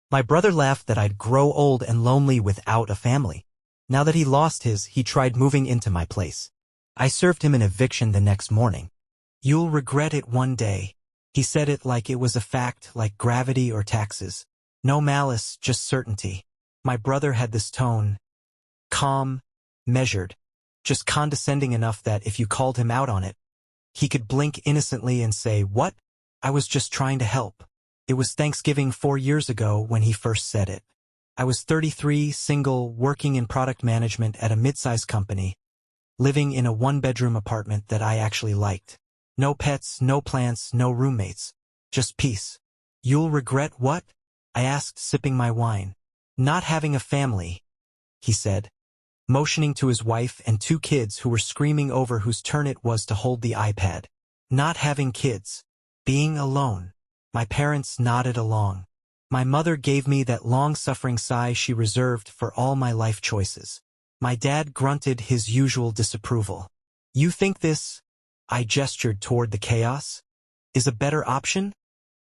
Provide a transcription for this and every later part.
My brother laughed that I'd grow old and lonely without a family. Now that he lost his, he tried moving into my place. I served him an eviction the next morning. "You'll regret it one day." He said it like it was a fact, like gravity or taxes. No malice, just certainty. My brother had this tone. Calm, measured, just condescending enough that if you called him out on it, he could blink innocently and say, "What? I was just trying to help." It was Thanksgiving 4 years ago when he first said it. I was 33, single, working in product management at a mid-sized company, living in a one-bedroom apartment that I actually liked. No pets, no plants, no roommates. Just peace. "You'll regret what?" I asked, sipping my wine. "Not having a family," he said, motioning to his wife and 2 kids who were screaming over whose turn it was to hold the iPad. "Not having kids. Being alone." My parents nodded along. My mother gave me that long-suffering sigh she reserved for all my life choices. My dad grunted his usual disapproval. "You think this," I gestured toward the chaos, "is a better option?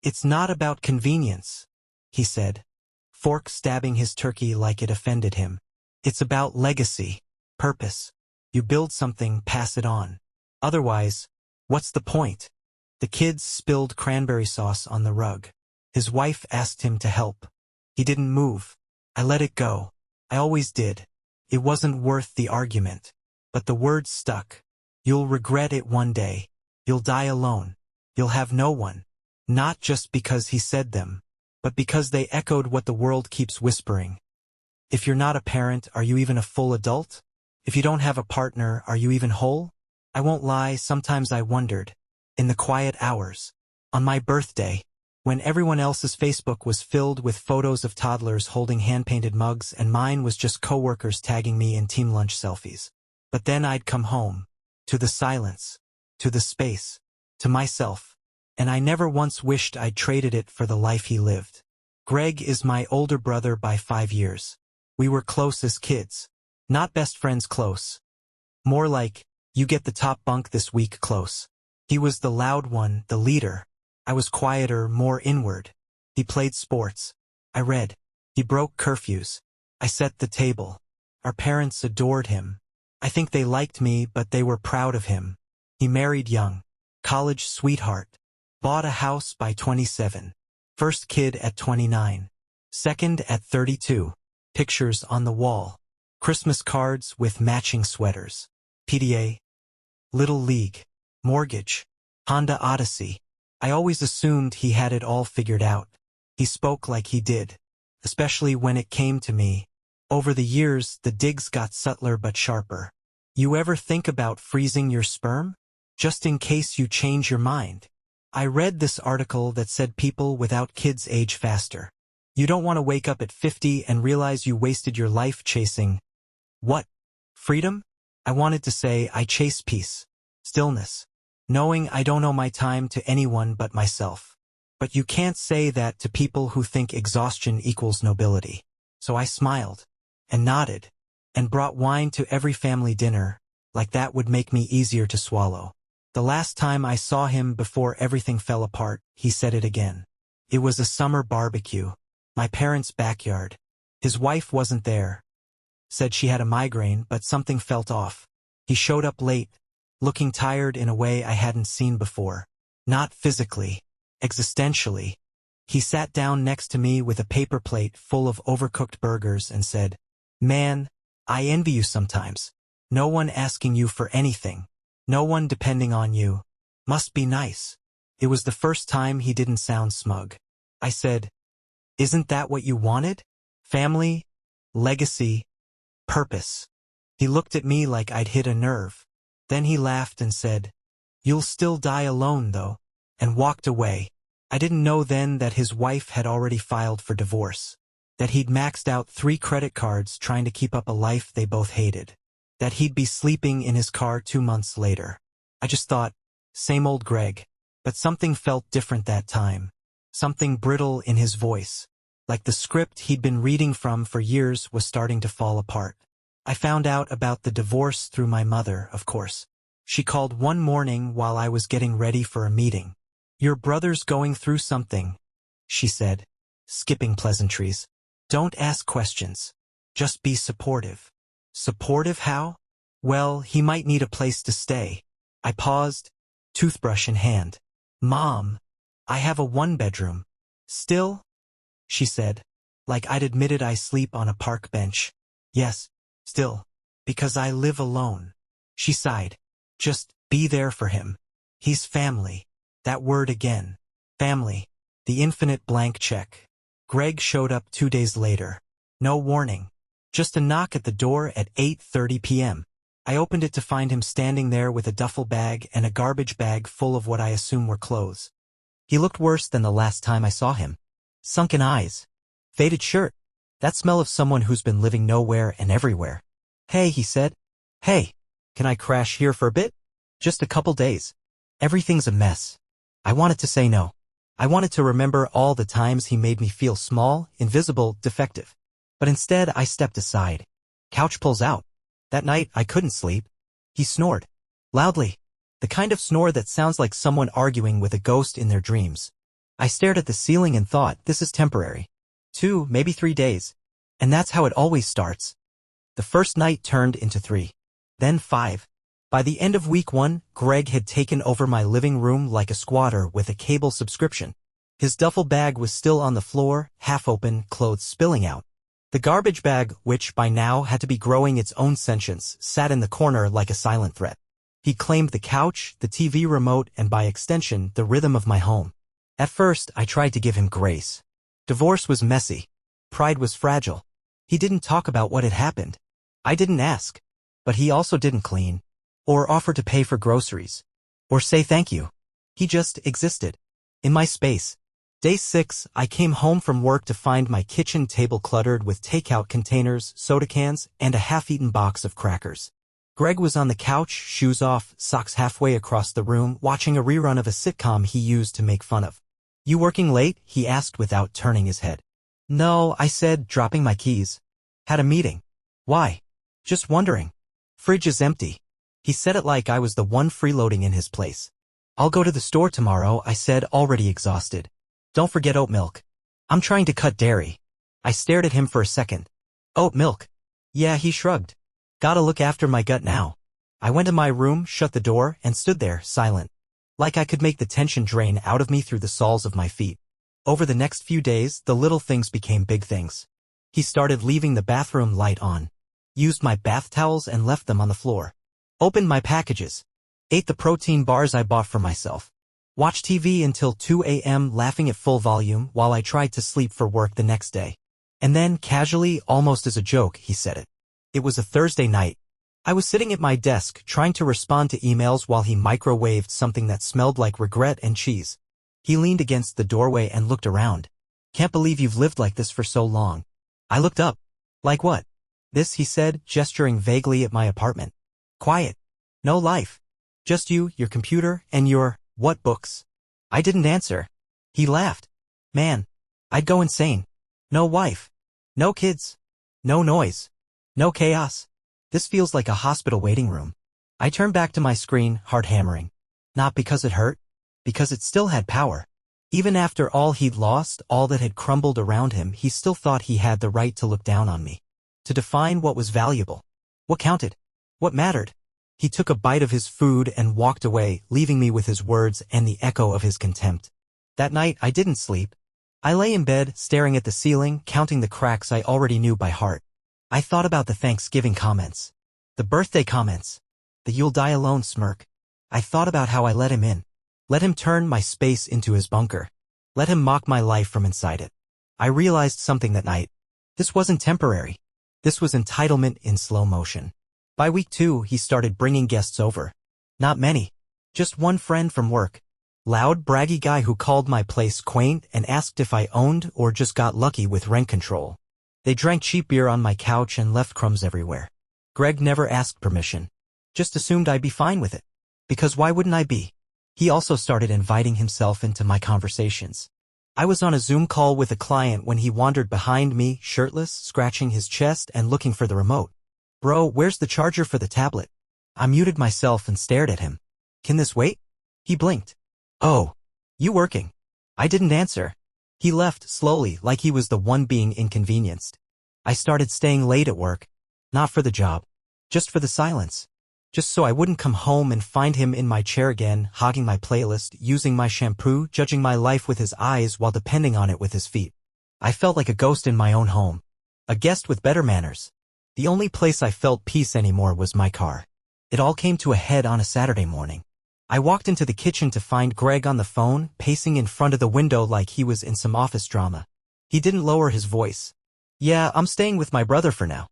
It's not about convenience," he said, fork stabbing his turkey like it offended him. "It's about legacy, purpose. You build something, pass it on. Otherwise, what's the point?" The kids spilled cranberry sauce on the rug. His wife asked him to help. He didn't move. I let it go. I always did. It wasn't worth the argument. But the words stuck. "You'll regret it one day. You'll die alone. You'll have no one." Not just because he said them, but because they echoed what the world keeps whispering. If you're not a parent, are you even a full adult? If you don't have a partner, are you even whole? I won't lie, sometimes I wondered. In the quiet hours. On my birthday. When everyone else's Facebook was filled with photos of toddlers holding hand-painted mugs and mine was just coworkers tagging me in team lunch selfies. But then I'd come home. To the silence. To the space. To myself. And I never once wished I'd traded it for the life he lived. Greg is my older brother by 5 years. We were close as kids. Not best friends close. More like, you get the top bunk this week close. He was the loud one, the leader. I was quieter, more inward. He played sports. I read. He broke curfews. I set the table. Our parents adored him. I think they liked me, but they were proud of him. He married young. College sweetheart. Bought a house by 27. First kid at 29. Second at 32. Pictures on the wall. Christmas cards with matching sweaters. PDA. Little League. Mortgage. Honda Odyssey. I always assumed he had it all figured out. He spoke like he did. Especially when it came to me. Over the years, the digs got subtler but sharper. "You ever think about freezing your sperm? Just in case you change your mind." I read this article that said people without kids age faster. You don't want to wake up at 50 and realize you wasted your life chasing. What? Freedom? I wanted to say I chase peace. Stillness. Knowing I don't owe my time to anyone but myself. But you can't say that to people who think exhaustion equals nobility. So I smiled. And nodded. And brought wine to every family dinner, like that would make me easier to swallow. The last time I saw him before everything fell apart, he said it again. It was a summer barbecue. My parents' backyard. His wife wasn't there. Said she had a migraine, but something felt off. He showed up late, looking tired in a way I hadn't seen before. Not physically. Existentially. He sat down next to me with a paper plate full of overcooked burgers and said, "Man, I envy you sometimes. No one asking you for anything. No one depending on you. Must be nice." It was the first time he didn't sound smug. I said, "Isn't that what you wanted? Family, legacy, purpose." He looked at me like I'd hit a nerve. Then he laughed and said, "You'll still die alone, though," and walked away. I didn't know then that his wife had already filed for divorce. That he'd maxed out 3 credit cards trying to keep up a life they both hated. That he'd be sleeping in his car 2 months later. I just thought, same old Greg. But something felt different that time. Something brittle in his voice. Like the script he'd been reading from for years was starting to fall apart. I found out about the divorce through my mother, of course. She called one morning while I was getting ready for a meeting. "Your brother's going through something," she said. skipping pleasantries. Don't ask questions. Just be supportive. Supportive how? Well, he might need a place to stay. I paused, toothbrush in hand. Mom, I have a one-bedroom. Still? She said, like I'd admitted I sleep on a park bench. Yes, still, because I live alone. She sighed. Just be there for him. He's family. That word again. Family. The infinite blank check. Greg showed up 2 days later. No warning. Just a knock at the door at 8:30 p.m. I opened it to find him standing there with a duffel bag and a garbage bag full of what I assume were clothes. He looked worse than the last time I saw him. Sunken eyes. Faded shirt. That smell of someone who's been living nowhere and everywhere. Hey, he said. Hey, can I crash here for a bit? Just a couple days. Everything's a mess. I wanted to say no. I wanted to remember all the times he made me feel small, invisible, defective. But instead, I stepped aside. Couch pulls out. That night, I couldn't sleep. He snored. Loudly. The kind of snore that sounds like someone arguing with a ghost in their dreams. I stared at the ceiling and thought, this is temporary. 2, maybe 3 days. And that's how it always starts. The first night turned into 3. Then 5. By the end of week 1, Greg had taken over my living room like a squatter with a cable subscription. His duffel bag was still on the floor, half open, clothes spilling out. The garbage bag, which by now had to be growing its own sentience, sat in the corner like a silent threat. He claimed the couch, the TV remote, and by extension, the rhythm of my home. At first, I tried to give him grace. Divorce was messy. Pride was fragile. He didn't talk about what had happened. I didn't ask. But he also didn't clean. Or offer to pay for groceries. Or say thank you. He just existed. In my space. Day 6, I came home from work to find my kitchen table cluttered with takeout containers, soda cans, and a half-eaten box of crackers. Greg was on the couch, shoes off, socks halfway across the room, watching a rerun of a sitcom he used to make fun of. You working late? He asked without turning his head. No, I said, dropping my keys. Had a meeting. Why? Just wondering. Fridge is empty. He said it like I was the one freeloading in his place. I'll go to the store tomorrow, I said, already exhausted. Don't forget oat milk. I'm trying to cut dairy. I stared at him for a second. Oat milk? Yeah, he shrugged. Gotta look after my gut now. I went to my room, shut the door, and stood there, silent. Like I could make the tension drain out of me through the soles of my feet. Over the next few days, the little things became big things. He started leaving the bathroom light on. Used my bath towels and left them on the floor. Opened my packages. Ate the protein bars I bought for myself. Watched TV until 2 a.m. laughing at full volume while I tried to sleep for work the next day. And then, casually, almost as a joke, he said it. It was a Thursday night. I was sitting at my desk trying to respond to emails while he microwaved something that smelled like regret and cheese. He leaned against the doorway and looked around. Can't believe you've lived like this for so long. I looked up. Like what? This, he said, gesturing vaguely at my apartment. Quiet. No life. Just you, your computer, and your, what books? I didn't answer. He laughed. Man, I'd go insane. No wife. No kids. No noise. No chaos. This feels like a hospital waiting room. I turned back to my screen, heart hammering. Not because it hurt, because it still had power. Even after all he'd lost, all that had crumbled around him, he still thought he had the right to look down on me. To define what was valuable. What counted. What mattered. He took a bite of his food and walked away, leaving me with his words and the echo of his contempt. That night, I didn't sleep. I lay in bed, staring at the ceiling, counting the cracks I already knew by heart. I thought about the Thanksgiving comments. The birthday comments. The you'll die alone smirk. I thought about how I let him in. Let him turn my space into his bunker. Let him mock my life from inside it. I realized something that night. This wasn't temporary. This was entitlement in slow motion. By week 2, he started bringing guests over. Not many. Just one friend from work. Loud, braggy guy who called my place quaint and asked if I owned or just got lucky with rent control. They drank cheap beer on my couch and left crumbs everywhere. Greg never asked permission. Just assumed I'd be fine with it. Because why wouldn't I be? He also started inviting himself into my conversations. I was on a Zoom call with a client when he wandered behind me, shirtless, scratching his chest and looking for the remote. Bro, where's the charger for the tablet? I muted myself and stared at him. Can this wait? He blinked. Oh, you working? I didn't answer. He left slowly, like he was the one being inconvenienced. I started staying late at work. Not for the job. Just for the silence. Just so I wouldn't come home and find him in my chair again, hogging my playlist, using my shampoo, judging my life with his eyes while depending on it with his feet. I felt like a ghost in my own home. A guest with better manners. The only place I felt peace anymore was my car. It all came to a head on a Saturday morning. I walked into the kitchen to find Greg on the phone, pacing in front of the window like he was in some office drama. He didn't lower his voice. "Yeah, I'm staying with my brother for now.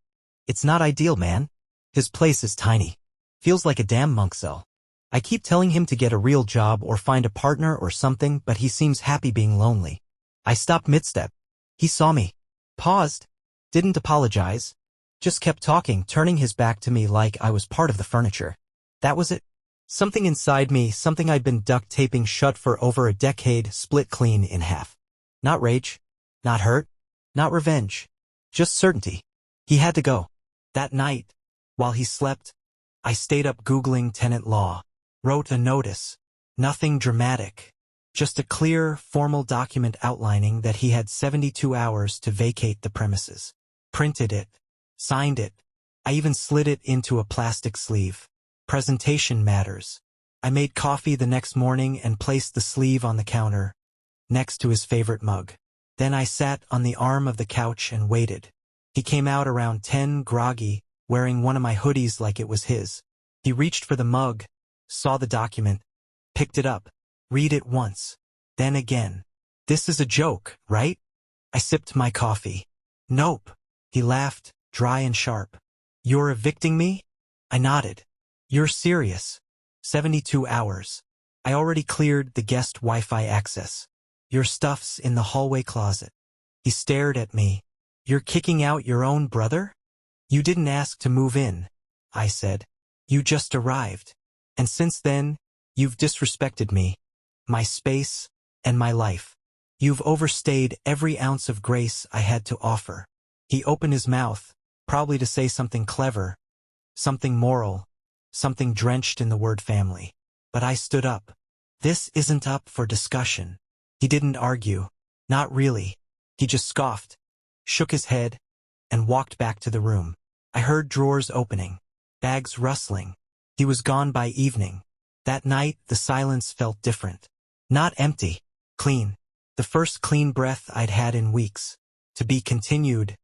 It's not ideal, man. His place is tiny. Feels like a damn monk cell. I keep telling him to get a real job or find a partner or something, but he seems happy being lonely." I stopped mid-step. He saw me. Paused. Didn't apologize. Just kept talking, turning his back to me like I was part of the furniture. That was it. Something inside me, something I'd been duct taping shut for over a decade, split clean in half. Not rage. Not hurt. Not revenge. Just certainty. He had to go. That night, while he slept, I stayed up Googling tenant law. Wrote a notice. Nothing dramatic. Just a clear, formal document outlining that he had 72 hours to vacate the premises. Printed it. Signed it. I even slid it into a plastic sleeve. Presentation matters. I made coffee the next morning and placed the sleeve on the counter, next to his favorite mug. Then I sat on the arm of the couch and waited. He came out around 10, groggy, wearing one of my hoodies like it was his. He reached for the mug, saw the document, picked it up, read it once, then again. "This is a joke, right?" I sipped my coffee. "Nope." He laughed, dry and sharp. "You're evicting me?" I nodded. "You're serious. 72 hours. I already cleared the guest Wi-Fi access. Your stuff's in the hallway closet." He stared at me. "You're kicking out your own brother?" "You didn't ask to move in," I said. "You just arrived. And since then, you've disrespected me, my space, and my life. You've overstayed every ounce of grace I had to offer." He opened his mouth, probably to say something clever, something moral, something drenched in the word family. But I stood up. "This isn't up for discussion." He didn't argue. Not really. He just scoffed, shook his head, and walked back to the room. I heard drawers opening, bags rustling. He was gone by evening. That night, the silence felt different. Not empty. Clean. The first clean breath I'd had in weeks. To be continued.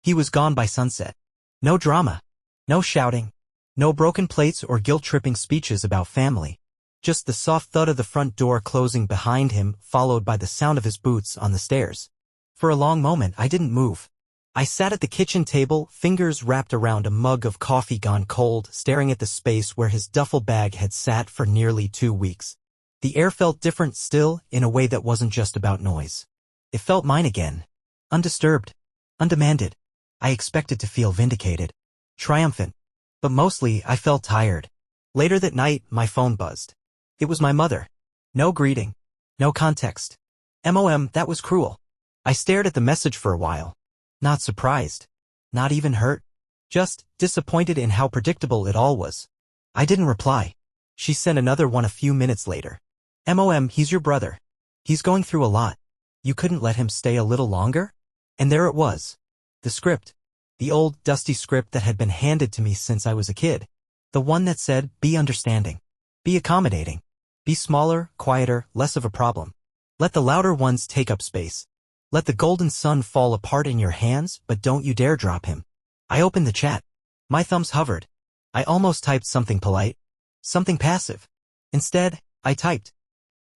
He was gone by sunset. No drama. No shouting. No broken plates or guilt-tripping speeches about family. Just the soft thud of the front door closing behind him, followed by the sound of his boots on the stairs. For a long moment, I didn't move. I sat at the kitchen table, fingers wrapped around a mug of coffee gone cold, staring at the space where his duffel bag had sat for nearly 2 weeks. The air felt different still, in a way that wasn't just about noise. It felt mine again. Undisturbed. Undemanded. I expected to feel vindicated. Triumphant. But mostly, I felt tired. Later that night, my phone buzzed. It was my mother. No greeting. No context. MOM, that was cruel. I stared at the message for a while. Not surprised. Not even hurt. Just disappointed in how predictable it all was. I didn't reply. She sent another one a few minutes later. MOM, he's your brother. He's going through a lot. You couldn't let him stay a little longer? And there it was. The script. The old, dusty script that had been handed to me since I was a kid. The one that said, be understanding. Be accommodating. Be smaller, quieter, less of a problem. Let the louder ones take up space. Let the golden sun fall apart in your hands, but don't you dare drop him. I opened the chat. My thumbs hovered. I almost typed something polite. Something passive. Instead, I typed.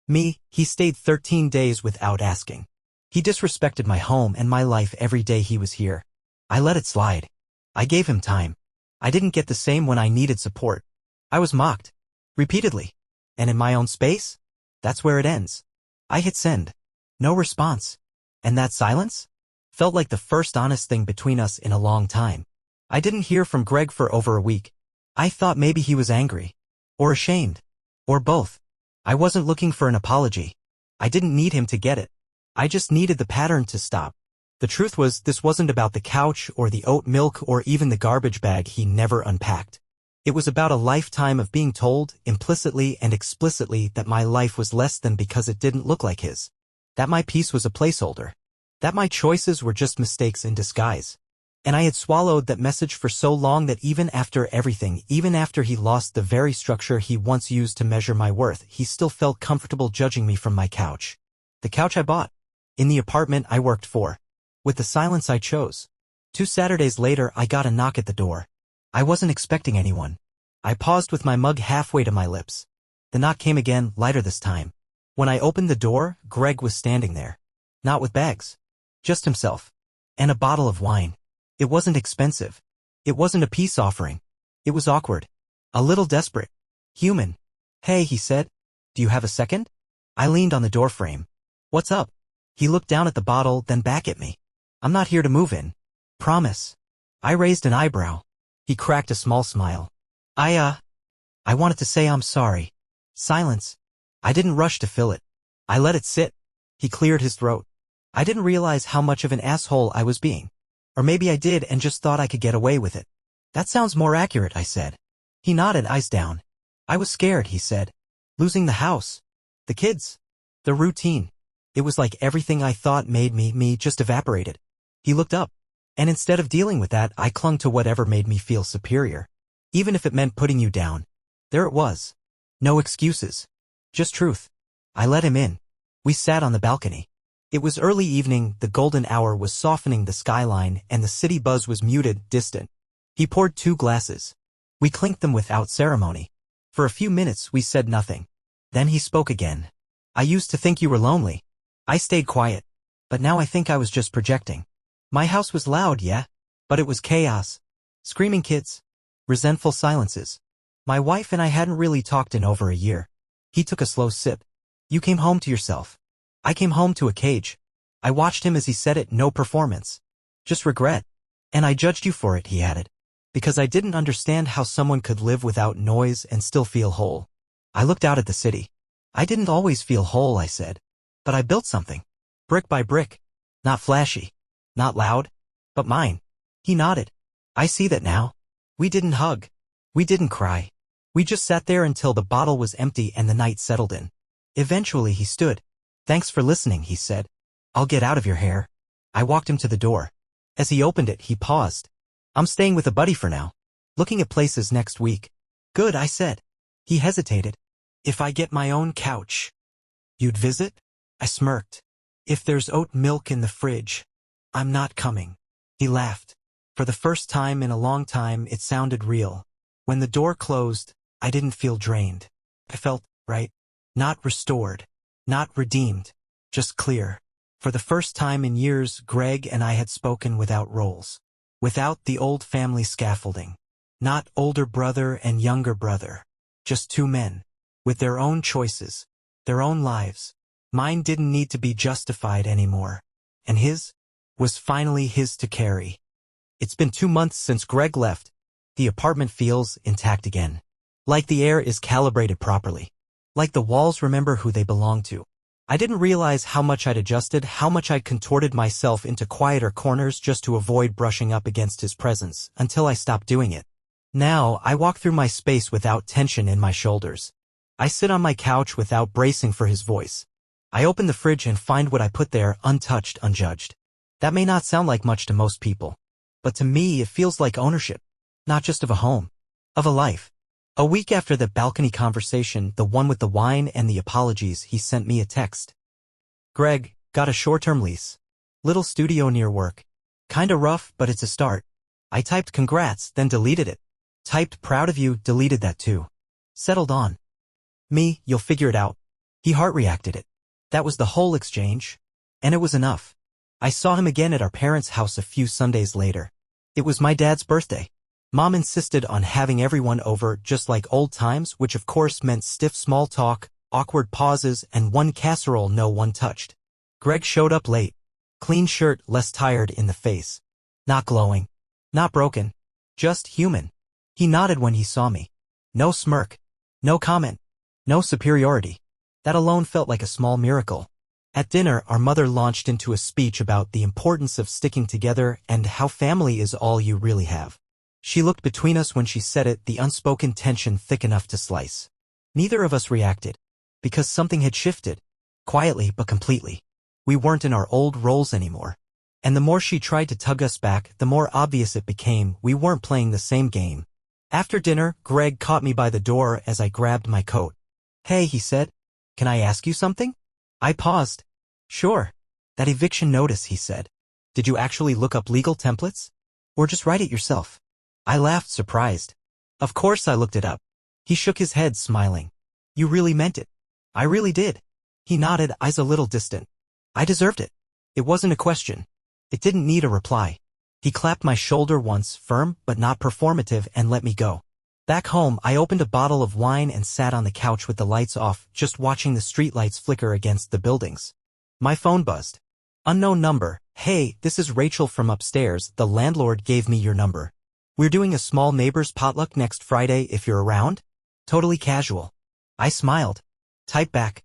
Me, he stayed 13 days without asking. He disrespected my home and my life every day he was here. I let it slide. I gave him time. I didn't get the same when I needed support. I was mocked. Repeatedly. And in my own space? That's where it ends. I hit send. No response. And that silence? Felt like the first honest thing between us in a long time. I didn't hear from Greg for over a week. I thought maybe he was angry. Or ashamed. Or both. I wasn't looking for an apology. I didn't need him to get it. I just needed the pattern to stop. The truth was, this wasn't about the couch or the oat milk or even the garbage bag he never unpacked. It was about a lifetime of being told, implicitly and explicitly, that my life was less than because it didn't look like his. That my peace was a placeholder. That my choices were just mistakes in disguise. And I had swallowed that message for so long that even after everything, even after he lost the very structure he once used to measure my worth, he still felt comfortable judging me from my couch. The couch I bought. In the apartment I worked for. With the silence I chose. 2 Saturdays later I got a knock at the door. I wasn't expecting anyone. I paused with my mug halfway to my lips. The knock came again, lighter this time. When I opened the door, Greg was standing there. Not with bags. Just himself. And a bottle of wine. It wasn't expensive. It wasn't a peace offering. It was awkward. A little desperate. Human. Hey, he said. Do you have a second? I leaned on the doorframe. What's up? He looked down at the bottle, then back at me. I'm not here to move in. Promise. I raised an eyebrow. He cracked a small smile. I wanted to say I'm sorry. Silence. I didn't rush to fill it. I let it sit. He cleared his throat. I didn't realize how much of an asshole I was being. Or maybe I did and just thought I could get away with it. That sounds more accurate, I said. He nodded, eyes down. I was scared, he said. Losing the house. The kids. The routine. It was like everything I thought made me just evaporated. He looked up. And instead of dealing with that, I clung to whatever made me feel superior. Even if it meant putting you down. There it was. No excuses. Just truth. I let him in. We sat on the balcony. It was early evening, the golden hour was softening the skyline, and the city buzz was muted, distant. He poured 2 glasses. We clinked them without ceremony. For a few minutes we said nothing. Then he spoke again. I used to think you were lonely. I stayed quiet. But now I think I was just projecting. My house was loud, yeah? But it was chaos. Screaming kids. Resentful silences. My wife and I hadn't really talked in over a year. He took a slow sip. You came home to yourself. I came home to a cage. I watched him as he said it, no performance. Just regret. And I judged you for it, he added. Because I didn't understand how someone could live without noise and still feel whole. I looked out at the city. I didn't always feel whole, I said. But I built something. Brick by brick. Not flashy. Not loud. But mine. He nodded. I see that now. We didn't hug. We didn't cry. We just sat there until the bottle was empty and the night settled in. Eventually he stood. Thanks for listening, he said. I'll get out of your hair. I walked him to the door. As he opened it, he paused. I'm staying with a buddy for now. Looking at places next week. Good, I said. He hesitated. If I get my own couch. You'd visit? I smirked. If there's oat milk in the fridge. I'm not coming. He laughed. For the first time in a long time, it sounded real. When the door closed, I didn't feel drained. I felt right. Not restored. Not redeemed, just clear. For the first time in years, Greg and I had spoken without roles. Without the old family scaffolding. Not older brother and younger brother. Just 2 men. With their own choices. Their own lives. Mine didn't need to be justified anymore. And his was finally his to carry. It's been 2 months since Greg left. The apartment feels intact again. Like the air is calibrated properly. Like the walls remember who they belong to. I didn't realize how much I'd adjusted, how much I'd contorted myself into quieter corners just to avoid brushing up against his presence, until I stopped doing it. Now, I walk through my space without tension in my shoulders. I sit on my couch without bracing for his voice. I open the fridge and find what I put there untouched, unjudged. That may not sound like much to most people. But to me, it feels like ownership. Not just of a home. Of a life. A week after the balcony conversation, the one with the wine and the apologies, he sent me a text. Greg, got a short-term lease. Little studio near work. Kinda rough, but it's a start. I typed congrats, then deleted it. Typed proud of you, deleted that too. Settled on. Me, you'll figure it out. He heart-reacted it. That was the whole exchange. And it was enough. I saw him again at our parents' house a few Sundays later. It was my dad's birthday. Mom insisted on having everyone over just like old times, which of course meant stiff small talk, awkward pauses, and one casserole no one touched. Greg showed up late. Clean shirt, less tired in the face. Not glowing. Not broken. Just human. He nodded when he saw me. No smirk. No comment. No superiority. That alone felt like a small miracle. At dinner, our mother launched into a speech about the importance of sticking together and how family is all you really have. She looked between us when she said it, the unspoken tension thick enough to slice. Neither of us reacted. Because something had shifted. Quietly but completely. We weren't in our old roles anymore. And the more she tried to tug us back, the more obvious it became we weren't playing the same game. After dinner, Greg caught me by the door as I grabbed my coat. "Hey," he said. "Can I ask you something?" I paused. "Sure." "That eviction notice," he said. "Did you actually look up legal templates? Or just write it yourself?" I laughed, surprised. "Of course I looked it up." He shook his head, smiling. "You really meant it." "I really did." He nodded, eyes a little distant. "I deserved it. It wasn't a question. It didn't need a reply." He clapped my shoulder once, firm but not performative, and let me go. Back home, I opened a bottle of wine and sat on the couch with the lights off, just watching the streetlights flicker against the buildings. My phone buzzed. Unknown number. "Hey, this is Rachel from upstairs. The landlord gave me your number. We're doing a small neighbor's potluck next Friday if you're around." Totally casual. I smiled. Type back.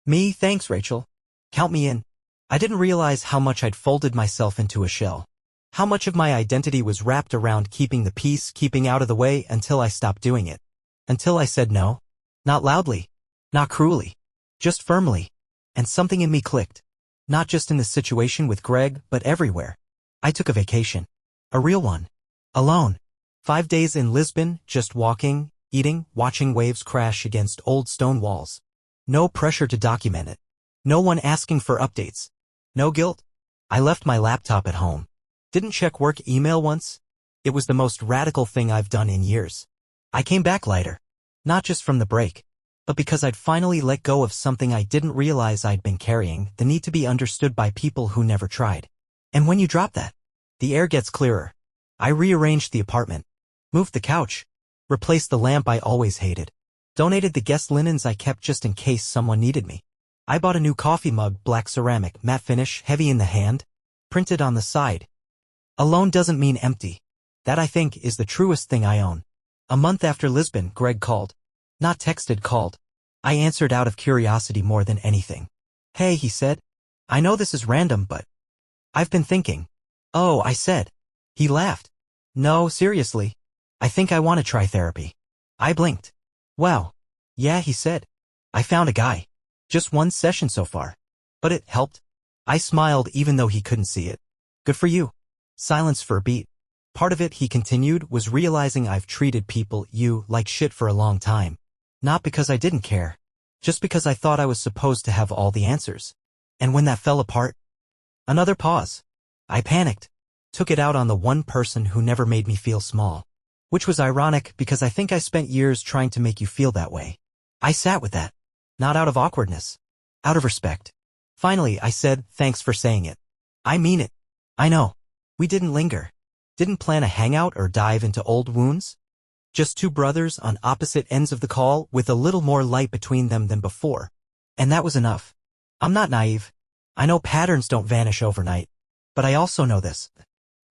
"Me, thanks, Rachel. Count me in." I didn't realize how much I'd folded myself into a shell. How much of my identity was wrapped around keeping the peace, keeping out of the way, until I stopped doing it. Until I said no. Not loudly. Not cruelly. Just firmly. And something in me clicked. Not just in the situation with Greg, but everywhere. I took a vacation. A real one. Alone. 5 days in Lisbon, just walking, eating, watching waves crash against old stone walls. No pressure to document it. No one asking for updates. No guilt. I left my laptop at home. Didn't check work email once. It was the most radical thing I've done in years. I came back lighter. Not just from the break, but because I'd finally let go of something I didn't realize I'd been carrying, the need to be understood by people who never tried. And when you drop that, the air gets clearer. I rearranged the apartment. Moved the couch. Replaced the lamp I always hated. Donated the guest linens I kept just in case someone needed me. I bought a new coffee mug, black ceramic, matte finish, heavy in the hand. Printed on the side. Alone doesn't mean empty. That, I think, is the truest thing I own. A month after Lisbon, Greg called. Not texted, called. I answered out of curiosity more than anything. "Hey," he said. "I know this is random, but I've been thinking." "Oh," I said. He laughed. "No, seriously. I think I want to try therapy." I blinked. "Wow." "Yeah," he said. "I found a guy. Just 1 session so far. But it helped." I smiled even though he couldn't see it. "Good for you." Silence for a beat. "Part of it," he continued, "was realizing I've treated people, you, like shit for a long time. Not because I didn't care. Just because I thought I was supposed to have all the answers. And when that fell apart..." Another pause. I panicked. Took it out on the one person who never made me feel small. Which was ironic because I think I spent years trying to make you feel that way. I sat with that. Not out of awkwardness. Out of respect. Finally, I said, "Thanks for saying it. I mean it. I know. We didn't linger. Didn't plan a hangout or dive into old wounds. Just two brothers on opposite ends of the call with a little more light between them than before. And that was enough. I'm not naive. I know patterns don't vanish overnight. But I also know this.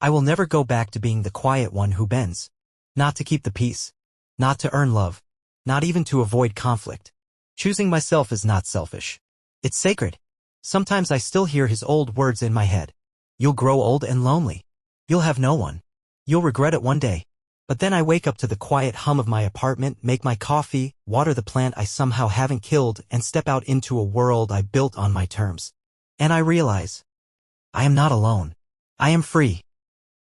I will never go back to being the quiet one who bends. Not to keep the peace. Not to earn love. Not even to avoid conflict. Choosing myself is not selfish. It's sacred. Sometimes I still hear his old words in my head. You'll grow old and lonely. You'll have no one. You'll regret it one day. But then I wake up to the quiet hum of my apartment, make my coffee, water the plant I somehow haven't killed, and step out into a world I built on my terms. And I realize, I am not alone. I am free.